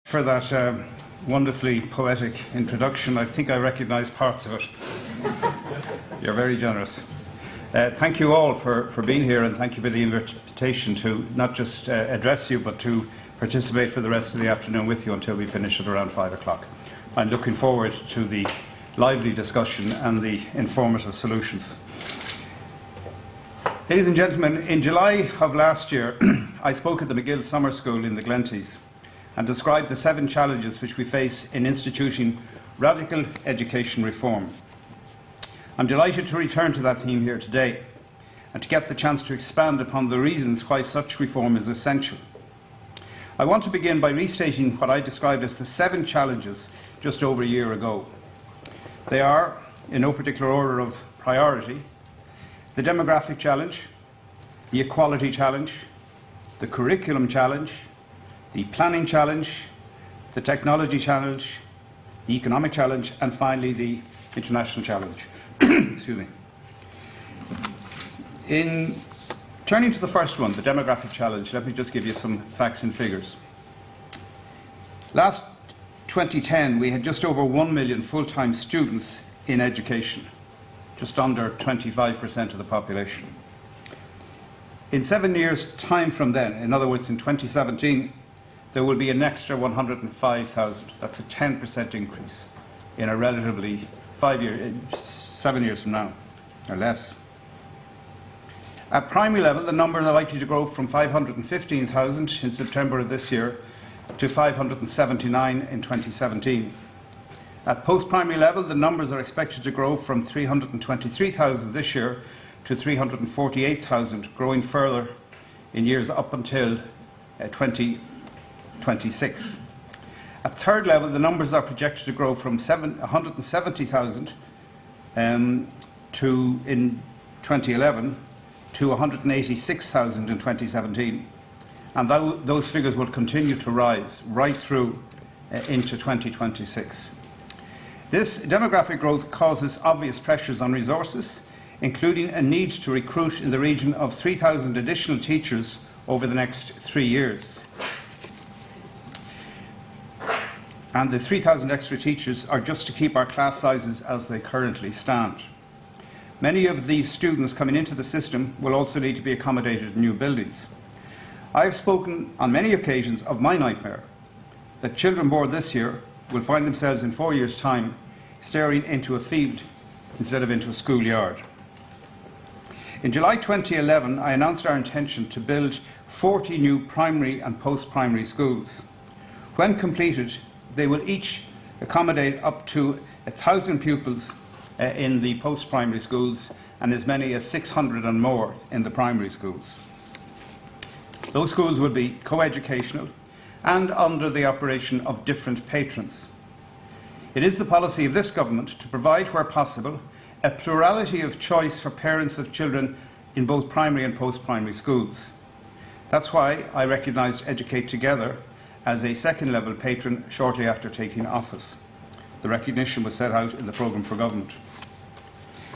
For that wonderfully poetic introduction. I think I recognise parts of it. You're very generous. Thank you all for being here, and thank you for the invitation to not just address you, but to participate for the rest of the afternoon with you until we finish at around 5 o'clock. I'm looking forward to the lively discussion and the informative solutions. Ladies and gentlemen, in July of last year, I spoke at the McGill Summer School in the Glenties and described the 7 challenges which we face in instituting radical education reform. I'm delighted to return to that theme here today and to get the chance to expand upon the reasons why such reform is essential. I want to begin by restating what I described as the 7 challenges just over a year ago. They are, in no particular order of priority, the demographic challenge, the equality challenge, the curriculum challenge, the planning challenge, the technology challenge, the economic challenge, and finally the international challenge. Excuse me. In turning to the first one, the demographic challenge, let me just give you some facts and figures. Last 2010, we had just over 1 million full-time students in education, just under 25% of the population. In 7 years' time from then, in other words, in 2017, there will be an extra 105,000. That's a 10% increase in a relatively 7 years from now, or less. At primary level, the numbers are likely to grow from 515,000 in September of this year to 579 in 2017. At post-primary level, the numbers are expected to grow from 323,000 this year to 348,000, growing further in years up until 2026. At third level, the numbers are projected to grow from 170,000 in 2011 to 186,000 in 2017. And those figures will continue to rise right through into 2026. This demographic growth causes obvious pressures on resources, including a need to recruit in the region of 3,000 additional teachers over the next 3 years. And the 3,000 extra teachers are just to keep our class sizes as they currently stand. Many of these students coming into the system will also need to be accommodated in new buildings. I have spoken on many occasions of my nightmare that children born this year will find themselves in 4 years' time staring into a field instead of into a schoolyard. In July 2011, I announced our intention to build 40 new primary and post-primary schools. When completed, they will each accommodate up to 1,000 pupils in the post-primary schools and as many as 600 and more in the primary schools. Those schools will be co-educational and under the operation of different patrons. It is the policy of this government to provide, where possible, a plurality of choice for parents of children in both primary and post-primary schools. That's why I recognised Educate Together as a second-level patron shortly after taking office. The recognition was set out in the programme for government.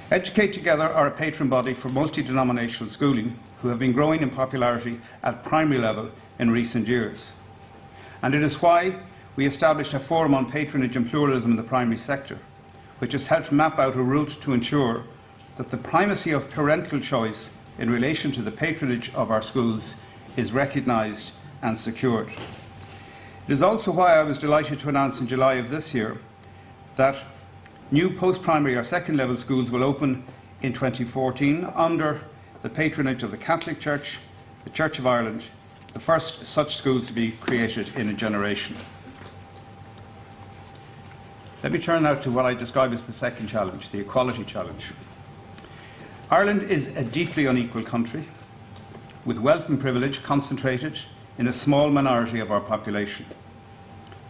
Educate Together are a patron body for multi-denominational schooling who have been growing in popularity at primary level in recent years. And it is why we established a forum on patronage and pluralism in the primary sector, which has helped map out a route to ensure that the primacy of parental choice in relation to the patronage of our schools is recognised and secured. It is also why I was delighted to announce in July of this year that new post-primary or second-level schools will open in 2014 under the patronage of the Catholic Church, the Church of Ireland, the first such schools to be created in a generation. Let me turn now to what I describe as the second challenge, the equality challenge. Ireland is a deeply unequal country, with wealth and privilege concentrated in a small minority of our population.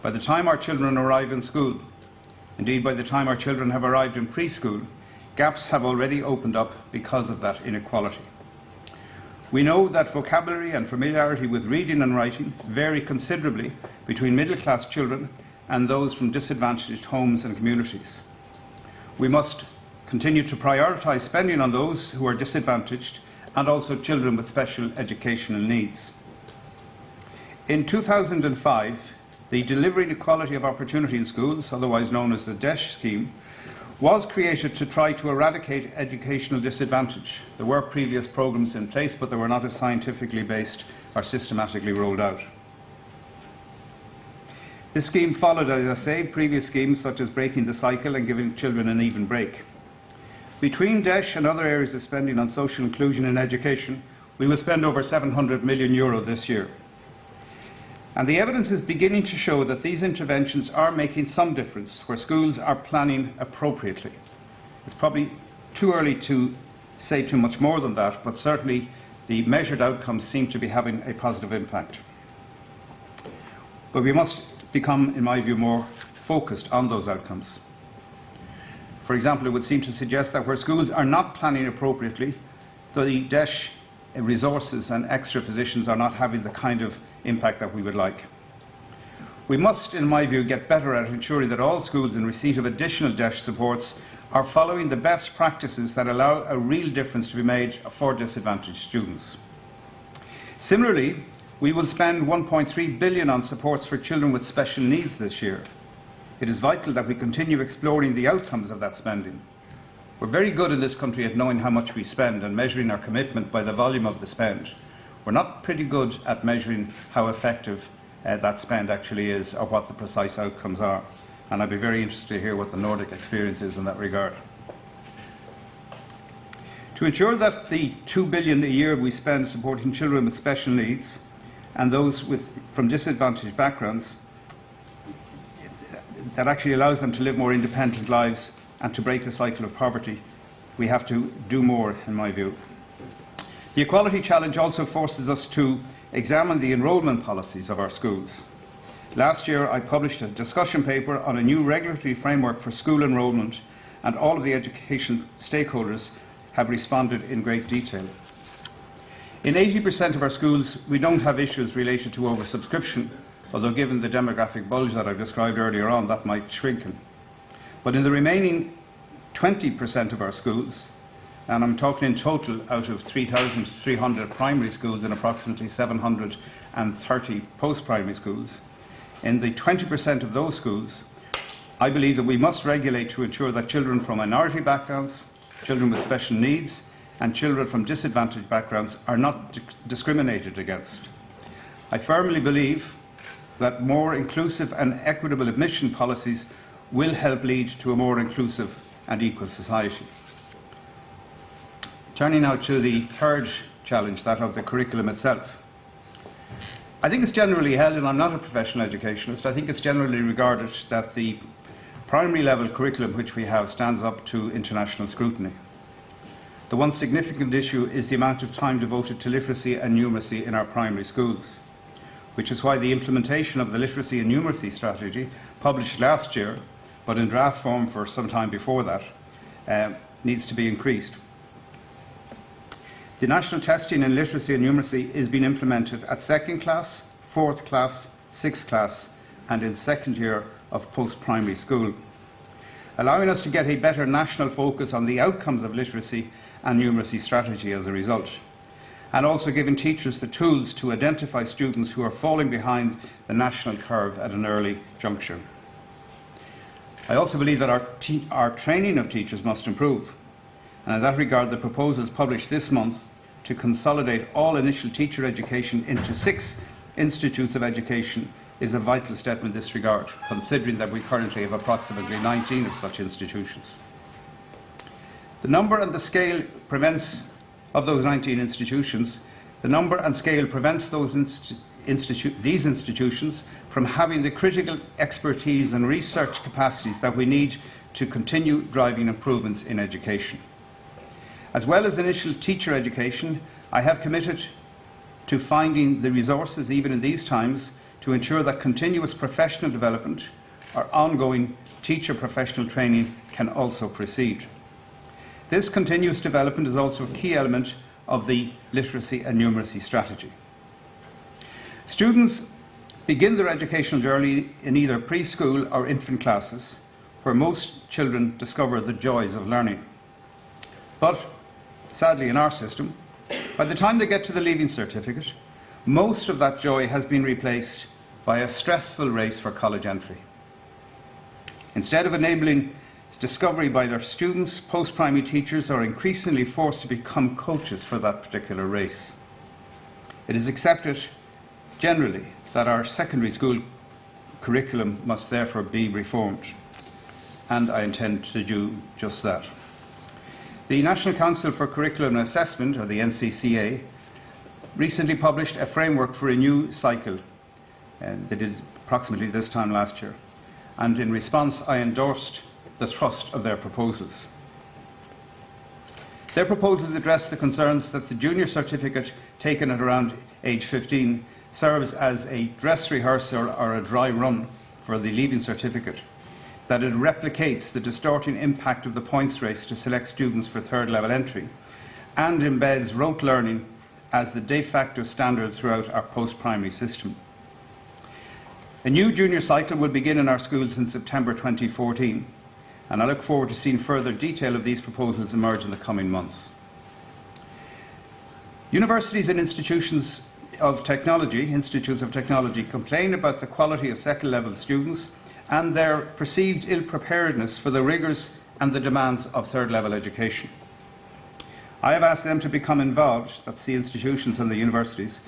By the time our children arrive in school, indeed by the time our children have arrived in preschool, gaps have already opened up because of that inequality. We know that vocabulary and familiarity with reading and writing vary considerably between middle-class children and those from disadvantaged homes and communities. We must continue to prioritise spending on those who are disadvantaged and also children with special educational needs. In 2005, the Delivering Equality of Opportunity in Schools, otherwise known as the DESH scheme, was created to try to eradicate educational disadvantage. There were previous programmes in place, but they were not as scientifically based or systematically rolled out. This scheme followed, as I say, previous schemes such as breaking the cycle and giving children an even break. Between DESH and other areas of spending on social inclusion in education, we will spend over €700 million this year. And the evidence is beginning to show that these interventions are making some difference where schools are planning appropriately. It's probably too early to say too much more than that, but certainly the measured outcomes seem to be having a positive impact. But we must become, in my view, more focused on those outcomes. For example, it would seem to suggest that where schools are not planning appropriately, the DESH resources and extra positions are not having the kind of impact that we would like. We must, in my view, get better at ensuring that all schools in receipt of additional DESH supports are following the best practices that allow a real difference to be made for disadvantaged students. Similarly, we will spend €1.3 billion on supports for children with special needs this year. It is vital that we continue exploring the outcomes of that spending. We're very good in this country at knowing how much we spend and measuring our commitment by the volume of the spend. We're not pretty good at measuring how effective that spend actually is or what the precise outcomes are. And I'd be very interested to hear what the Nordic experience is in that regard. To ensure that the €2 billion a year we spend supporting children with special needs and those from disadvantaged backgrounds, that actually allows them to live more independent lives and to break the cycle of poverty, we have to do more, in my view. The equality challenge also forces us to examine the enrolment policies of our schools. Last year, I published a discussion paper on a new regulatory framework for school enrolment, and all of the education stakeholders have responded in great detail. In 80% of our schools, we don't have issues related to oversubscription, although given the demographic bulge that I described earlier on, that might shrinken. But in the remaining 20% of our schools, and I'm talking in total out of 3,300 primary schools and approximately 730 post-primary schools, in the 20% of those schools, I believe that we must regulate to ensure that children from minority backgrounds, children with special needs, and children from disadvantaged backgrounds are not discriminated against. I firmly believe that more inclusive and equitable admission policies will help lead to a more inclusive and equal society. Turning now to the third challenge, that of the curriculum itself. I think it's generally held, and I'm not a professional educationist, I think it's generally regarded that the primary level curriculum which we have stands up to international scrutiny. The one significant issue is the amount of time devoted to literacy and numeracy in our primary schools, which is why the implementation of the literacy and numeracy strategy, published last year, but in draft form for some time before that, needs to be increased. The national testing in literacy and numeracy is being implemented at 2nd class, 4th class, 6th class, and in 2nd year of post-primary school, allowing us to get a better national focus on the outcomes of literacy and numeracy strategy as a result, and also giving teachers the tools to identify students who are falling behind the national curve at an early juncture. I also believe that our training of teachers must improve, and in that regard the proposals published this month to consolidate all initial teacher education into 6 institutes of education is a vital step in this regard, considering that we currently have approximately 19 of such institutions. The number and the scale of those 19 institutions, the number and scale prevents these institutions from having the critical expertise and research capacities that we need to continue driving improvements in education. As well as initial teacher education, I have committed to finding the resources, even in these times, to ensure that continuous professional development or ongoing teacher professional training can also proceed. This continuous development is also a key element of the literacy and numeracy strategy. Students begin their educational journey in either preschool or infant classes, where most children discover the joys of learning. But, sadly in our system, by the time they get to the Leaving Certificate, most of that joy has been replaced by a stressful race for college entry. Instead of enabling discovery by their students, post-primary teachers are increasingly forced to become coaches for that particular race. It is accepted generally that our secondary school curriculum must therefore be reformed, and I intend to do just that. The National Council for Curriculum and Assessment, or the NCCA, recently published a framework for a new cycle. They did approximately this time last year, and in response I endorsed the thrust of their proposals. Their proposals address the concerns that the junior certificate taken at around age 15 serves as a dress rehearsal or a dry run for the leaving certificate, that it replicates the distorting impact of the points race to select students for third level entry, and embeds rote learning as the de facto standard throughout our post-primary system. A new junior cycle will begin in our schools in September 2014, and I look forward to seeing further detail of these proposals emerge in the coming months. Universities and institutes of technology complain about the quality of second-level students and their perceived ill-preparedness for the rigours and the demands of third-level education. I have asked them to become involved, that's the institutions and the universities,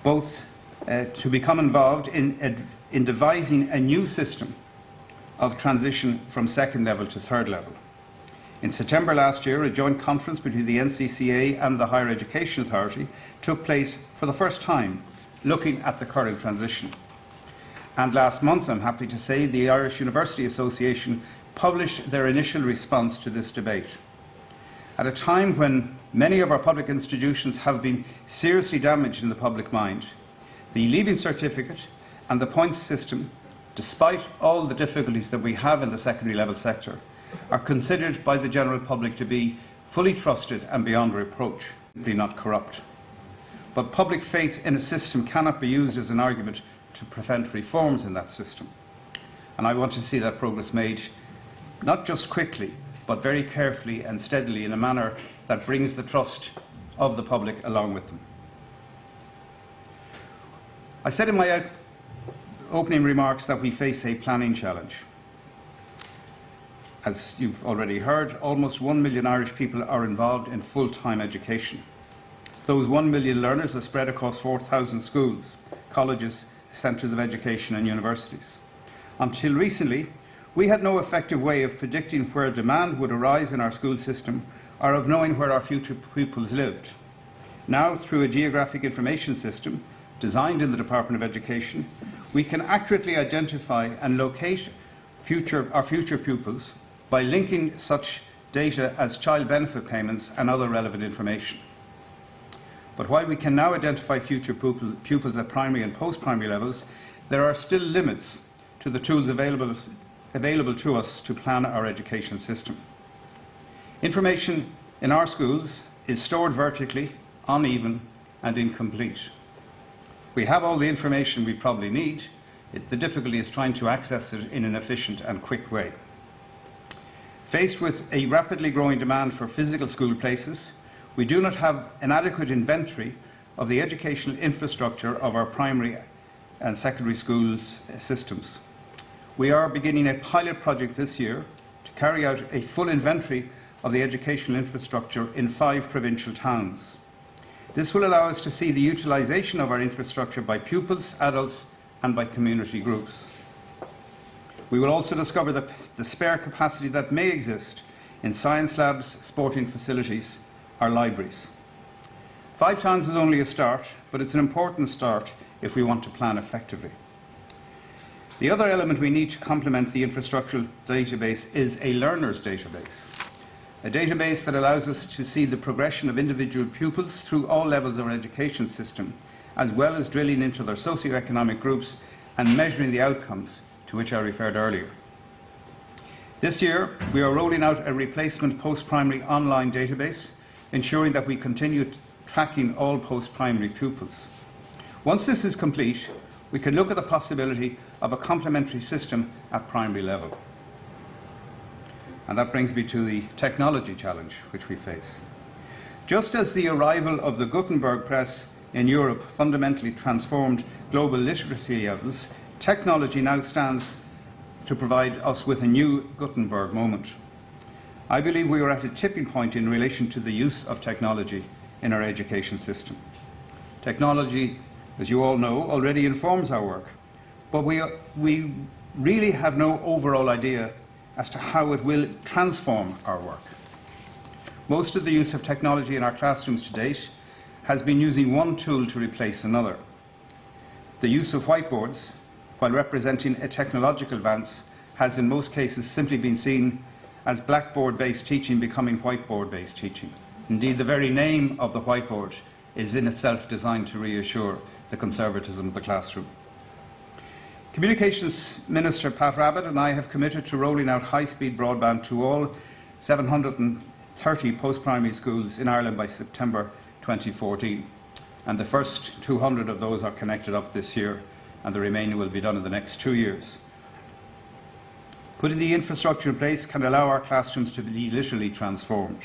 both to become involved in devising a new system of transition from second level to third level. In September last year, a joint conference between the NCCA and the Higher Education Authority took place for the first time, looking at the current transition. And last month, I'm happy to say, the Irish University Association published their initial response to this debate. At a time when many of our public institutions have been seriously damaged in the public mind, the Leaving Certificate and the points system, despite all the difficulties that we have in the secondary level sector, are considered by the general public to be fully trusted and beyond reproach, simply not corrupt. But public faith in a system cannot be used as an argument to prevent reforms in that system. And I want to see that progress made, not just quickly, but very carefully and steadily in a manner that brings the trust of the public along with them. I said in my opening remarks that we face a planning challenge. As you've already heard, almost 1 million Irish people are involved in full-time education. Those 1 million learners are spread across 4,000 schools, colleges, centres of education and universities. Until recently, we had no effective way of predicting where demand would arise in our school system or of knowing where our future pupils lived. Now, through a geographic information system designed in the Department of Education, we can accurately identify and locate our future pupils by linking such data as child benefit payments and other relevant information. But while we can now identify future pupils at primary and post-primary levels, there are still limits to the tools available to us to plan our education system. Information in our schools is stored vertically, uneven and incomplete. We have all the information we probably need. The difficulty is trying to access it in an efficient and quick way. Faced with a rapidly growing demand for physical school places, we do not have an adequate inventory of the educational infrastructure of our primary and secondary schools systems. We are beginning a pilot project this year to carry out a full inventory of the educational infrastructure in 5 provincial towns. This will allow us to see the utilisation of our infrastructure by pupils, adults and by community groups. We will also discover the spare capacity that may exist in science labs, sporting facilities or libraries. 5 towns is only a start, but it's an important start if we want to plan effectively. The other element we need to complement the infrastructural database is a learners database. A database that allows us to see the progression of individual pupils through all levels of our education system, as well as drilling into their socioeconomic groups and measuring the outcomes to which I referred earlier. This year, we are rolling out a replacement post-primary online database, ensuring that we continue tracking all post-primary pupils. Once this is complete, we can look at the possibility of a complementary system at primary level. And that brings me to the technology challenge which we face. Just as the arrival of the Gutenberg press in Europe fundamentally transformed global literacy levels, technology now stands to provide us with a new Gutenberg moment. I believe we are at a tipping point in relation to the use of technology in our education system. Technology, as you all know, already informs our work, but we really have no overall idea as to how it will transform our work. Most of the use of technology in our classrooms to date has been using one tool to replace another. The use of whiteboards, while representing a technological advance, has in most cases simply been seen as blackboard-based teaching becoming whiteboard-based teaching. Indeed, the very name of the whiteboard is in itself designed to reassure the conservatism of the classroom. Communications Minister Pat Rabbitte and I have committed to rolling out high-speed broadband to all 730 post-primary schools in Ireland by September 2014. And the first 200 of those are connected up this year, and the remaining will be done in the next 2 years. Putting the infrastructure in place can allow our classrooms to be literally transformed.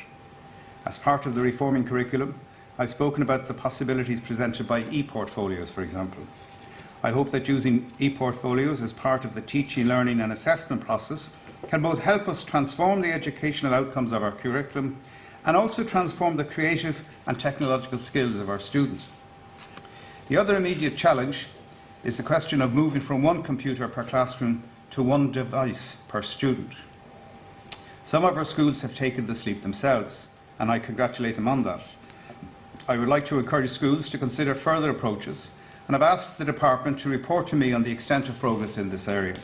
As part of the reforming curriculum, I've spoken about the possibilities presented by e-portfolios, for example. I hope that using e-portfolios as part of the teaching, learning and assessment process can both help us transform the educational outcomes of our curriculum and also transform the creative and technological skills of our students. The other immediate challenge is the question of moving from one computer per classroom to one device per student. Some of our schools have taken this leap themselves, and I congratulate them on that. I would like to encourage schools to consider further approaches, and I've asked the department to report to me on the extent of progress in this area.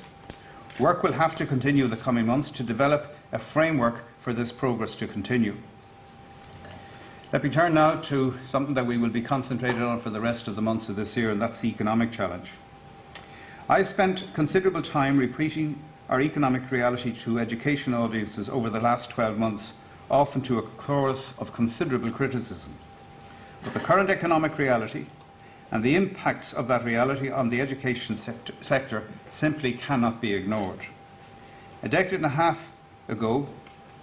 Work will have to continue in the coming months to develop a framework for this progress to continue. Let me turn now to something that we will be concentrated on for the rest of the months of this year, and that's the economic challenge. I spent considerable time repeating our economic reality to education audiences over the last 12 months, often to a chorus of considerable criticism. But the current economic reality and the impacts of that reality on the education sector simply cannot be ignored. A decade and a half ago,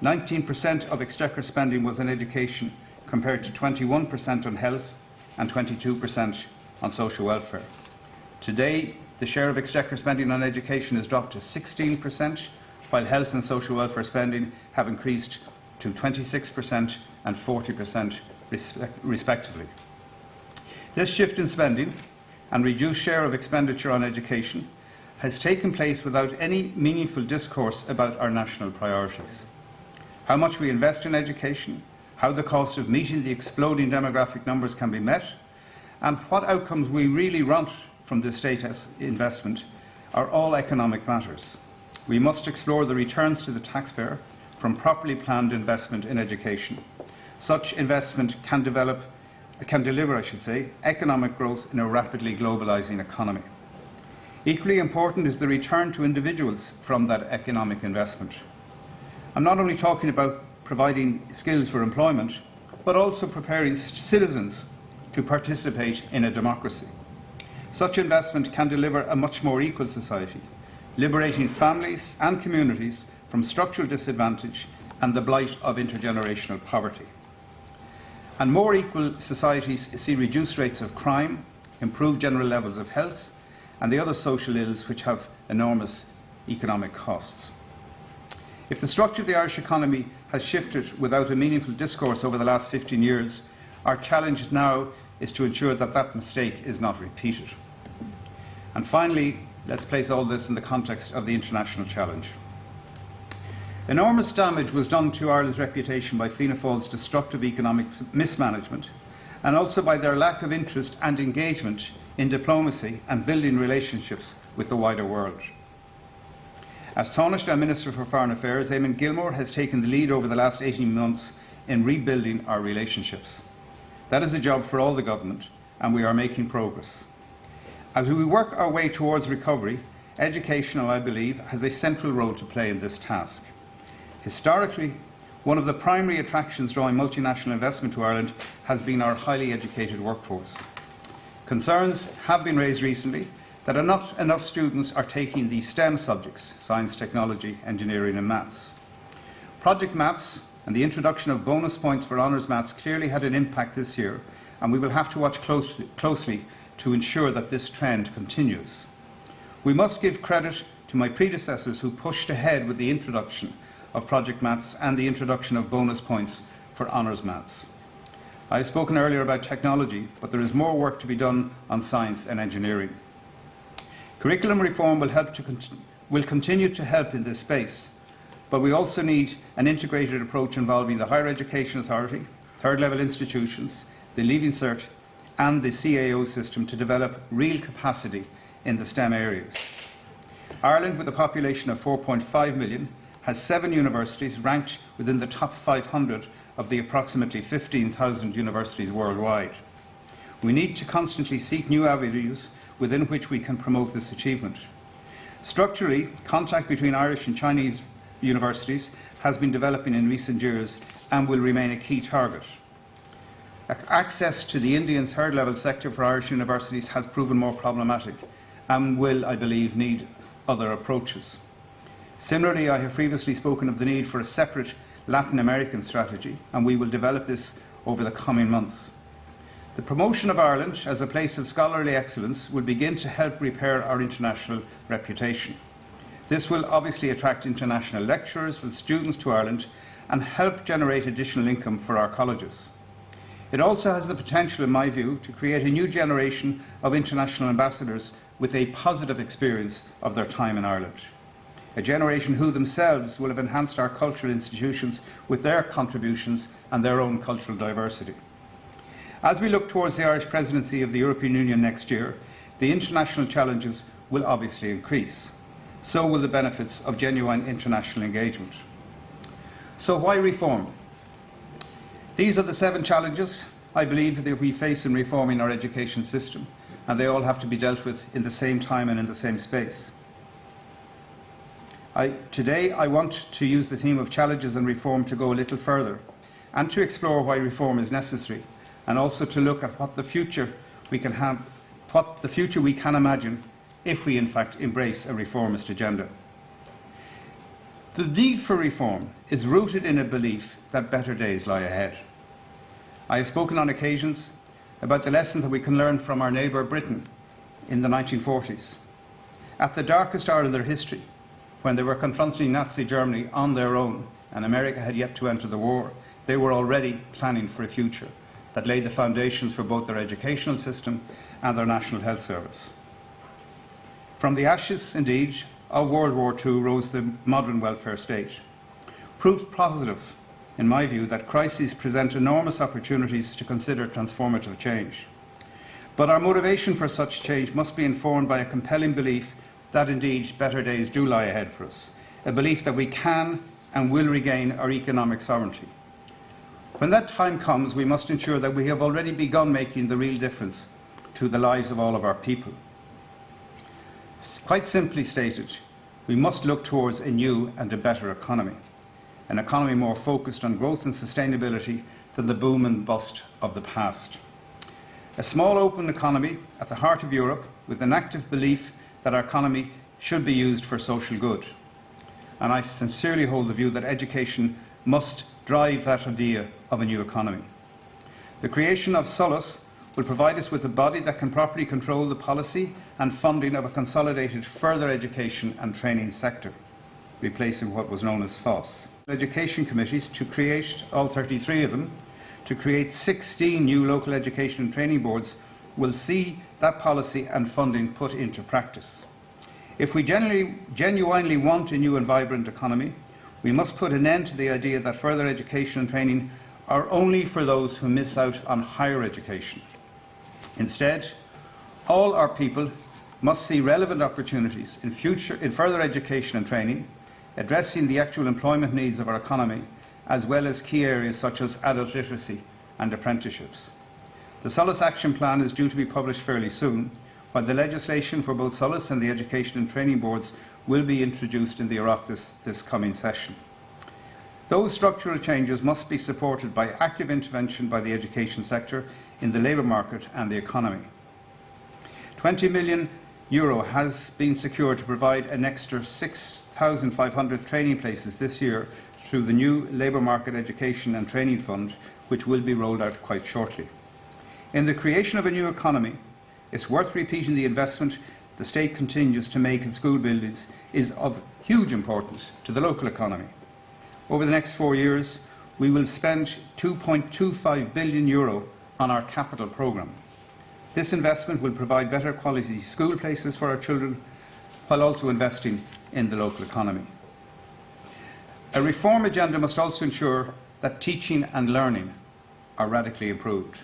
19% of exchequer spending was on education, compared to 21% on health and 22% on social welfare. Today, the share of exchequer spending on education has dropped to 16%, while health and social welfare spending have increased to 26% and 40% respectively. This shift in spending and reduced share of expenditure on education has taken place without any meaningful discourse about our national priorities. How much we invest in education, how the cost of meeting the exploding demographic numbers can be met, and what outcomes we really want from this state investment are all economic matters. We must explore the returns to the taxpayer from properly planned investment in education. Such investment can deliver, economic growth in a rapidly globalising economy. Equally important is the return to individuals from that economic investment. I'm not only talking about providing skills for employment, but also preparing citizens to participate in a democracy. Such investment can deliver a much more equal society, liberating families and communities from structural disadvantage and the blight of intergenerational poverty. And more equal societies see reduced rates of crime, improved general levels of health, and the other social ills which have enormous economic costs. If the structure of the Irish economy has shifted without a meaningful discourse over the last 15 years, our challenge now is to ensure that that mistake is not repeated. And finally, let's place all this in the context of the international challenge. Enormous damage was done to Ireland's reputation by Fianna Fáil's destructive economic mismanagement, and also by their lack of interest and engagement in diplomacy and building relationships with the wider world. As Taoiseach Minister for Foreign Affairs, Eamon Gilmore has taken the lead over the last 18 months in rebuilding our relationships. That is a job for all the government, and we are making progress. As we work our way towards recovery, education, I believe, has a central role to play in this task. Historically, one of the primary attractions drawing multinational investment to Ireland has been our highly educated workforce. Concerns have been raised recently that not enough students are taking the STEM subjects, science, technology, engineering and maths. Project Maths and the introduction of bonus points for honours maths clearly had an impact this year, and we will have to watch closely to ensure that this trend continues. We must give credit to my predecessors who pushed ahead with the introduction of Project Maths and the introduction of bonus points for Honours Maths. I have spoken earlier about technology, but there is more work to be done on science and engineering. Curriculum reform will continue to help in this space, but we also need an integrated approach involving the Higher Education Authority, third-level institutions, the Leaving Cert and the CAO system to develop real capacity in the STEM areas. Ireland, with a population of 4.5 million, has 7 universities ranked within the top 500 of the approximately 15,000 universities worldwide. We need to constantly seek new avenues within which we can promote this achievement. Structurally, contact between Irish and Chinese universities has been developing in recent years and will remain a key target. Access to the Indian third-level sector for Irish universities has proven more problematic and will, I believe, need other approaches. Similarly, I have previously spoken of the need for a separate Latin American strategy, and we will develop this over the coming months. The promotion of Ireland as a place of scholarly excellence will begin to help repair our international reputation. This will obviously attract international lecturers and students to Ireland and help generate additional income for our colleges. It also has the potential, in my view, to create a new generation of international ambassadors with a positive experience of their time in Ireland. A generation who themselves will have enhanced our cultural institutions with their contributions and their own cultural diversity. As we look towards the Irish presidency of the European Union next year, the international challenges will obviously increase. So will the benefits of genuine international engagement. So why reform? These are the 7 challenges I believe that we face in reforming our education system, and they all have to be dealt with in the same time and in the same space. Today I want to use the theme of challenges and reform to go a little further and to explore why reform is necessary, and also to look at what the future we can imagine if we in fact embrace a reformist agenda. The need for reform is rooted in a belief that better days lie ahead. I have spoken on occasions about the lessons that we can learn from our neighbour Britain in the 1940s. At the darkest hour in their history, when they were confronting Nazi Germany on their own and America had yet to enter the war, they were already planning for a future that laid the foundations for both their educational system and their National Health Service. From the ashes, indeed, of World War II rose the modern welfare state. Proof positive, in my view, that crises present enormous opportunities to consider transformative change. But our motivation for such change must be informed by a compelling belief that indeed better days do lie ahead for us, a belief that we can and will regain our economic sovereignty. When that time comes, we must ensure that we have already begun making the real difference to the lives of all of our people. Quite simply stated, we must look towards a new and a better economy, an economy more focused on growth and sustainability than the boom and bust of the past. A small open economy at the heart of Europe with an active belief that our economy should be used for social good. And I sincerely hold the view that education must drive that idea of a new economy. The creation of Solus will provide us with a body that can properly control the policy and funding of a consolidated further education and training sector, replacing what was known as FOSS. Education committees, to create all 33 of them, to create 16 new local education and training boards, will see that policy and funding put into practice. If we genuinely want a new and vibrant economy, we must put an end to the idea that further education and training are only for those who miss out on higher education. Instead, all our people must see relevant opportunities in further education and training, addressing the actual employment needs of our economy, as well as key areas such as adult literacy and apprenticeships. The Solus Action Plan is due to be published fairly soon, while the legislation for both Solus and the Education and Training Boards will be introduced in the Iraq this coming session. Those structural changes must be supported by active intervention by the education sector in the labour market and the economy. €20 million has been secured to provide an extra 6,500 training places this year through the new Labour Market Education and Training Fund, which will be rolled out quite shortly. In the creation of a new economy, it's worth repeating the investment the state continues to make in school buildings is of huge importance to the local economy. Over the next 4 years, we will spend €2.25 billion on our capital programme. This investment will provide better quality school places for our children, while also investing in the local economy. A reform agenda must also ensure that teaching and learning are radically improved.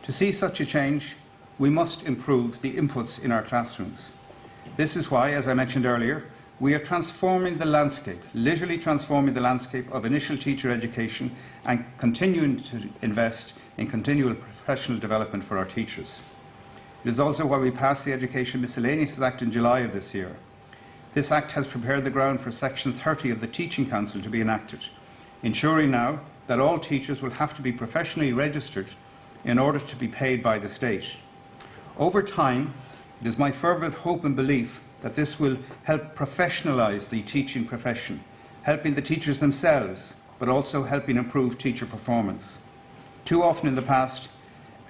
To see such a change, we must improve the inputs in our classrooms. This is why, as I mentioned earlier, we are transforming the landscape, literally transforming the landscape of initial teacher education and continuing to invest in continual professional development for our teachers. It is also why we passed the Education Miscellaneous Act in July of this year. This Act has prepared the ground for Section 30 of the Teaching Council to be enacted, ensuring now that all teachers will have to be professionally registered in order to be paid by the state. Over time, it is my fervent hope and belief that this will help professionalise the teaching profession, helping the teachers themselves, but also helping improve teacher performance. Too often in the past,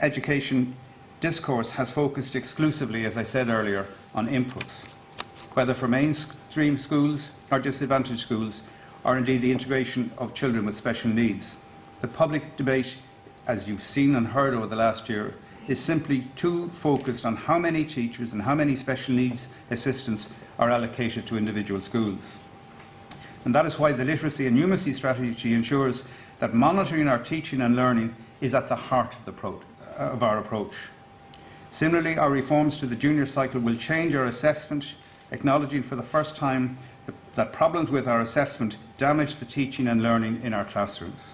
education discourse has focused exclusively, as I said earlier, on inputs, whether for mainstream schools or disadvantaged schools, or indeed the integration of children with special needs. The public debate, as you've seen and heard over the last year, is simply too focused on how many teachers and how many special needs assistants are allocated to individual schools. And that is why the literacy and numeracy strategy ensures that monitoring our teaching and learning is at the heart of our approach. Similarly, our reforms to the junior cycle will change our assessment, acknowledging for the first time that problems with our assessment damage the teaching and learning in our classrooms.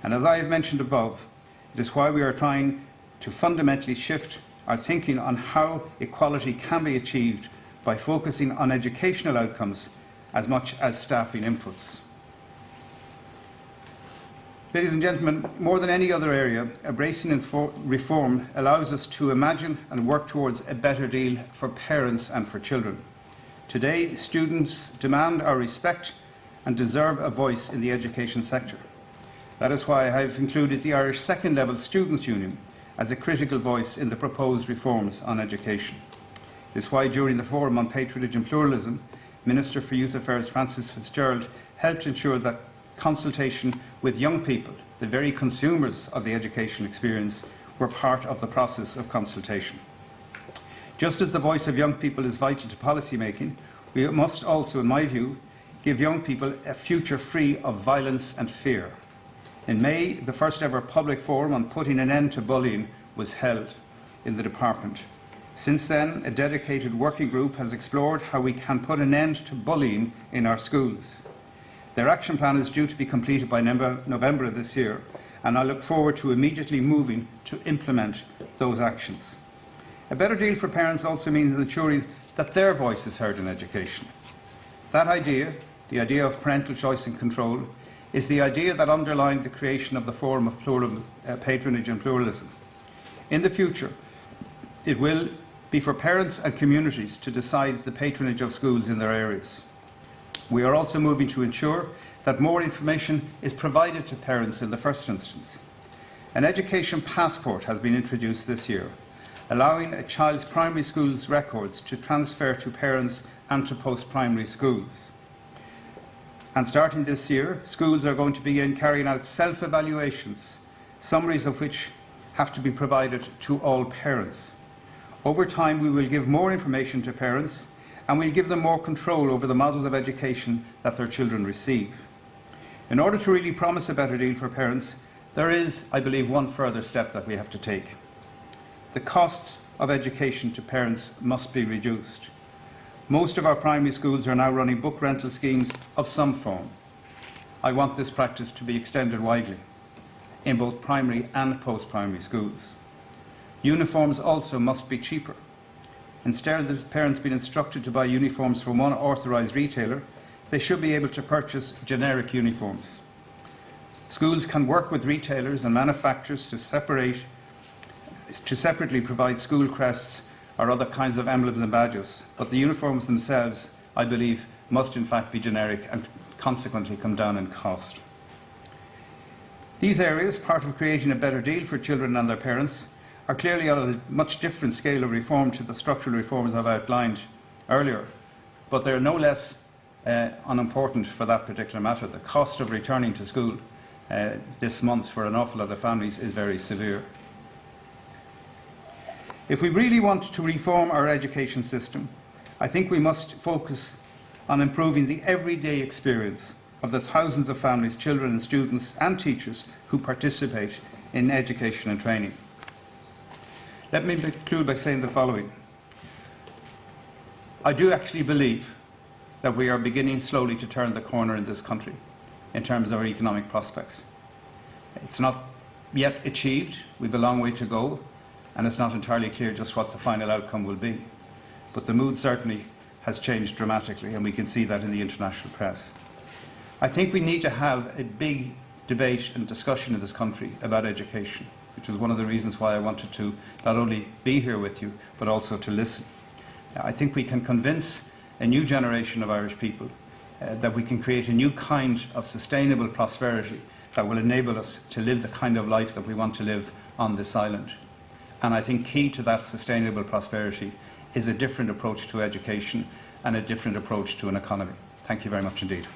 And as I have mentioned above, it is why we are trying to fundamentally shift our thinking on how equality can be achieved by focusing on educational outcomes as much as staffing inputs. Ladies and gentlemen, more than any other area, embracing reform allows us to imagine and work towards a better deal for parents and for children. Today, students demand our respect and deserve a voice in the education sector. That is why I have included the Irish Second Level Students' Union as a critical voice in the proposed reforms on education. This is why during the Forum on Patronage and Pluralism, Minister for Youth Affairs Francis Fitzgerald helped ensure that consultation with young people, the very consumers of the education experience, were part of the process of consultation. Just as the voice of young people is vital to policy making, we must also, in my view, give young people a future free of violence and fear. In May, the first ever public forum on putting an end to bullying was held in the department. Since then, a dedicated working group has explored how we can put an end to bullying in our schools. Their action plan is due to be completed by November of this year, and I look forward to immediately moving to implement those actions. A better deal for parents also means ensuring that their voice is heard in education. That idea, the idea of parental choice and control, is the idea that underlined the creation of the Forum of Patronage and Pluralism. In the future, it will be for parents and communities to decide the patronage of schools in their areas. We are also moving to ensure that more information is provided to parents in the first instance. An education passport has been introduced this year, allowing a child's primary school's records to transfer to parents and to post-primary schools. And starting this year, schools are going to begin carrying out self-evaluations, summaries of which have to be provided to all parents. Over time, we will give more information to parents, and we'll give them more control over the models of education that their children receive. In order to really promise a better deal for parents, there is, I believe, one further step that we have to take. The costs of education to parents must be reduced. Most of our primary schools are now running book rental schemes of some form. I want this practice to be extended widely in both primary and post-primary schools. Uniforms also must be cheaper. Instead of parents being instructed to buy uniforms from one authorised retailer, they should be able to purchase generic uniforms. Schools can work with retailers and manufacturers to separately provide school crests or other kinds of emblems and badges, but the uniforms themselves, I believe, must in fact be generic and consequently come down in cost. These areas, part of creating a better deal for children and their parents, are clearly on a much different scale of reform to the structural reforms I've outlined earlier, but they are no less unimportant for that particular matter. The cost of returning to school this month for an awful lot of families is very severe. If we really want to reform our education system, I think we must focus on improving the everyday experience of the thousands of families, children and students and teachers who participate in education and training. Let me conclude by saying the following. I do actually believe that we are beginning slowly to turn the corner in this country in terms of our economic prospects. It's not yet achieved. We have a long way to go, and it's not entirely clear just what the final outcome will be. But the mood certainly has changed dramatically, and we can see that in the international press. I think we need to have a big debate and discussion in this country about education, which is one of the reasons why I wanted to not only be here with you, but also to listen. I think we can convince a new generation of Irish people that we can create a new kind of sustainable prosperity that will enable us to live the kind of life that we want to live on this island. And I think key to that sustainable prosperity is a different approach to education and a different approach to an economy. Thank you very much indeed.